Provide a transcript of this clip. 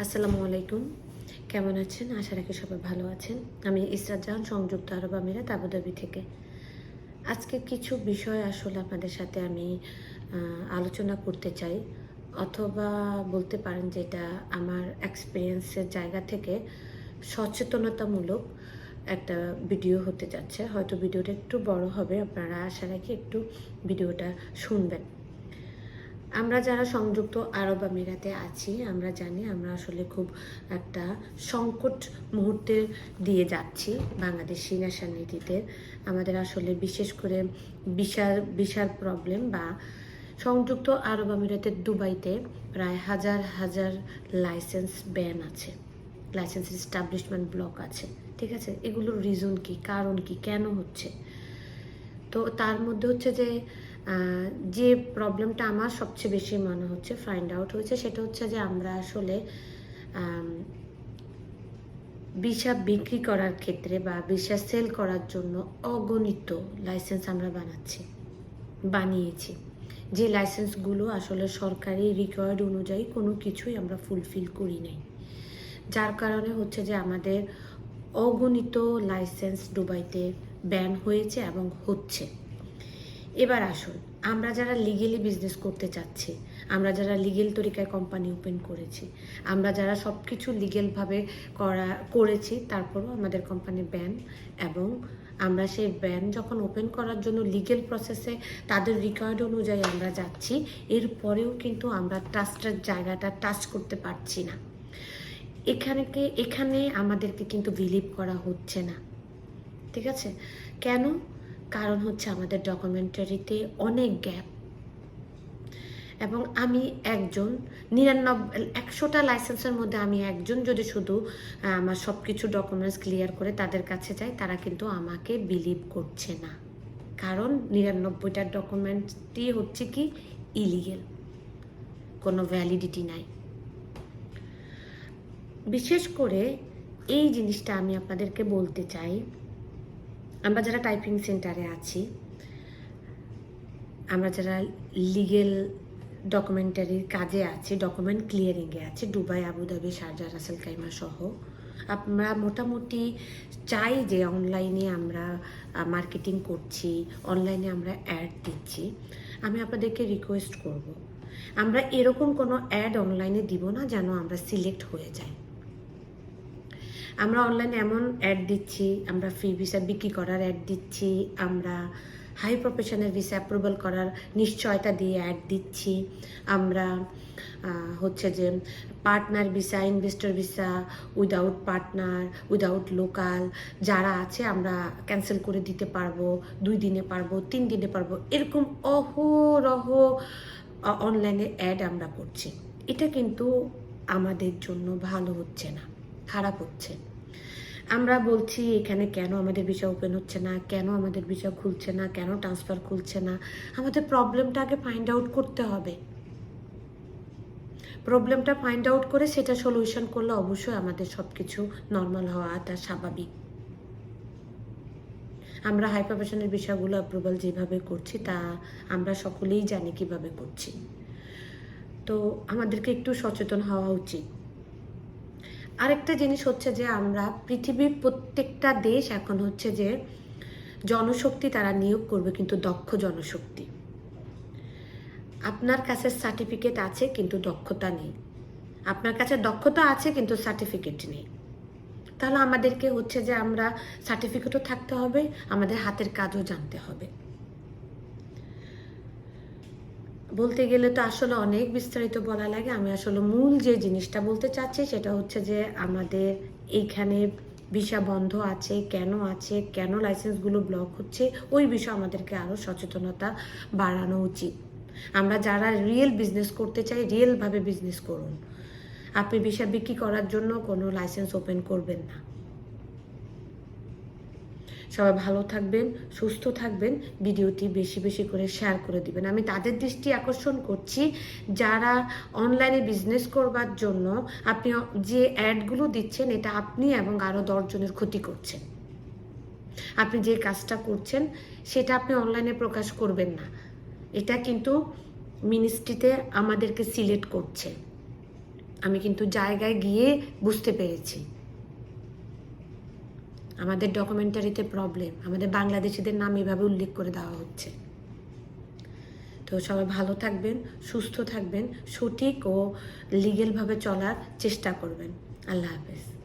আসসালামু আলাইকুম। কেমন আছেন? আশা রাখি সবাই ভালো আছেন। আমি ইসরাত জাহান, সংযুক্ত আরব আমিরাত, আবুধাবি থেকে। আজকে কিছু বিষয় আসলে আপনাদের সাথে আমি আলোচনা করতে চাই, অথবা বলতে পারেন যে এটা আমার এক্সপিরিয়েন্সের জায়গা থেকে সচেতনতামূলক একটা ভিডিও হতে যাচ্ছে। হয়তো ভিডিওটা একটু বড় হবে, আপনারা আশা রাখি একটু ভিডিওটা শুনবেন। আমরা যারা সংযুক্ত আরব আমিরাতে আছি, আমরা জানি আমরা আসলে খুব একটা সংকট মুহূর্তে দিয়ে যাচ্ছি বাংলাদেশি ন্যাশনালিটিতে। আমাদের আসলে বিশেষ করে বিশাল প্রবলেম, বা সংযুক্ত আরব আমিরাতের দুবাইতে প্রায় হাজার হাজার লাইসেন্স ব্যান আছে, লাইসেন্স এস্টাবলিশমেন্ট ব্লক আছে। ঠিক আছে, এগুলোর রিজন কি, কারণ কি, কেন হচ্ছে? তো তার মধ্যে হচ্ছে যে প্রবলেমটা আমার সবচেয়ে বেশি মনে হচ্ছে ফাইন্ড আউট হয়েছে, সেটা হচ্ছে যে আমরা আসলে ভিসা বিক্রি করার ক্ষেত্রে বা ভিসা সেল করার জন্য অগণিত লাইসেন্স আমরা বানিয়েছি, যে লাইসেন্সগুলো আসলে সরকারি রিকোয়ার্ড অনুযায়ী কোনো কিছুই আমরা ফুলফিল করি নাই। যার কারণে হচ্ছে যে আমাদের অগণিত লাইসেন্স দুবাইতে ব্যান হয়েছে এবং হচ্ছে। এবার আসুন, আমরা যারা লিগেলি বিজনেস করতে চাচ্ছি, আমরা যারা লিগেল তরিকায় কোম্পানি ওপেন করেছি, আমরা যারা সব কিছু লিগেলভাবে করেছি, তারপরও আমাদের কোম্পানি ব্যান, এবং আমরা সেই ব্যান যখন ওপেন করার জন্য লিগেল প্রসেসে তাদের রিকোয়ার্ড অনুযায়ী আমরা যাচ্ছি, এরপরেও কিন্তু আমরা ট্রাস্টের জায়গাটা টাচ করতে পারছি না। এখানে আমাদেরকে কিন্তু বিলিভ করা হচ্ছে না। ঠিক আছে, কেন? কারণ হচ্ছে আমাদের ডকুমেন্টারিতে অনেক গ্যাপ, এবং আমি একজন 100টা লাইসেন্সের মধ্যে আমি একজন যদি শুধু আমার সব কিছু ডকুমেন্টস ক্লিয়ার করে তাদের কাছে যাই, তারা কিন্তু আমাকে বিলিভ করছে না। কারণ 99টা ডকুমেন্টই হচ্ছে কি ইলিগেল, কোনো ভ্যালিডিটি নাই। বিশেষ করে এই জিনিসটা আমি আপনাদেরকে বলতে চাই, আমরা যারা টাইপিং সেন্টারে আছি, আমরা যারা লিগেল ডকুমেন্টারির কাজে আছি, ডকুমেন্ট ক্লিয়ারিংয়ে আছি, Dubai, Abu Dhabi, Sharjah, Ras al Khaimah সহ, আমরা মোটামুটি চাই যে অনলাইনে আমরা মার্কেটিং করছি, অনলাইনে আমরা অ্যাড দিচ্ছি। আমি আপনাদেরকে রিকোয়েস্ট করব, আমরা এরকম কোনো অ্যাড অনলাইনে দিব না যেন আমরা সিলেক্ট হয়ে যাই। আমরা অনলাইনে এমন অ্যাড দিচ্ছি, আমরা ফ্রি ভিসা বিক্রি করার অ্যাড দিচ্ছি, আমরা হাই প্রফেশনের ভিসা অ্যাপ্রুভাল করার নিশ্চয়তা দিয়ে অ্যাড দিচ্ছি, আমরা হচ্ছে যে partner visa, investor visa, without partner, without local যারা আছে আমরা ক্যান্সেল করে দিতে পারবো, 2 দিনে পারবো, 3 দিনে পারবো, এরকম অহরহ অনলাইনে অ্যাড আমরা করছি। এটা কিন্তু আমাদের জন্য ভালো হচ্ছে না, খারাপ হচ্ছে। আমরা বলছি এখানে কেন আমাদের ভিসা ওপেন হচ্ছে না, কেন আমাদের ভিসা খুলছে না, কেন ট্রান্সফার খুলছে না। আমাদের প্রবলেমটা আগে ফাইন্ড আউট করতে হবে। প্রবলেমটা ফাইন্ড আউট করে সেটা সলিউশন করলে অবশ্যই আমাদের সব কিছু নর্মাল হওয়াটা স্বাভাবিক। আমরা হাই প্রফেশনের বিষয়গুলো অ্যাপ্রুভাল যেভাবে করছি তা আমরা সকলেই জানি কিভাবে করছি। তো আমাদেরকে একটু সচেতন হওয়া উচিত। আরেকটা জিনিস হচ্ছে যে আমরা পৃথিবীর প্রত্যেকটা দেশ এখন হচ্ছে যে জনশক্তি তারা নিয়োগ করবে, কিন্তু দক্ষ জনশক্তি। আপনার কাছে সার্টিফিকেট আছে কিন্তু দক্ষতা নেই, আপনার কাছে দক্ষতা আছে কিন্তু সার্টিফিকেট নেই। তাহলে আমাদেরকে হচ্ছে যে আমরা সার্টিফিকেটও থাকতে হবে, আমাদের হাতের কাজও জানতে হবে। বলতে গেলে তো আসলে অনেক বিস্তারিত বলা লাগে। আমি আসলে মূল যে জিনিসটা বলতে চাচ্ছি সেটা হচ্ছে যে আমাদের এইখানে ভিসা বন্ধ আছে, কেন লাইসেন্সগুলো ব্লক হচ্ছে, ওই বিষয়ে আমাদেরকে আরও সচেতনতা বাড়ানো উচিত। আমরা যারা রিয়েল বিজনেস করতে চাই, রিয়েলভাবে বিজনেস করুন। আপনি ভিসা বিক্রি করার জন্য কোনো লাইসেন্স ওপেন করবেন না। সবাই ভালো থাকবেন, সুস্থ থাকবেন, ভিডিওটি বেশি বেশি করে শেয়ার করে দিবেন। আমি তাদের দৃষ্টি আকর্ষণ করছি যারা অনলাইনে বিজনেস করবার জন্য আপনি যে অ্যাডগুলো দিচ্ছেন, এটা আপনি এবং আরও 10 জনের ক্ষতি করছেন। আপনি যে কাজটা করছেন সেটা আপনি অনলাইনে প্রকাশ করবেন না। এটা কিন্তু মিনিস্ট্রিতে আমাদেরকে সিলেক্ট করছে। আমি কিন্তু জায়গায় গিয়ে বুঝতে পেরেছি আমাদের ডকুমেন্টারিতে প্রবলেম, আমাদের বাংলাদেশিদের নাম এভাবে উল্লেখ করে দেওয়া হচ্ছে। তো সবাই ভালো থাকবেন, সুস্থ থাকবেন, সঠিক ও লিগেলভাবে চলার চেষ্টা করবেন। আল্লাহ হাফেজ।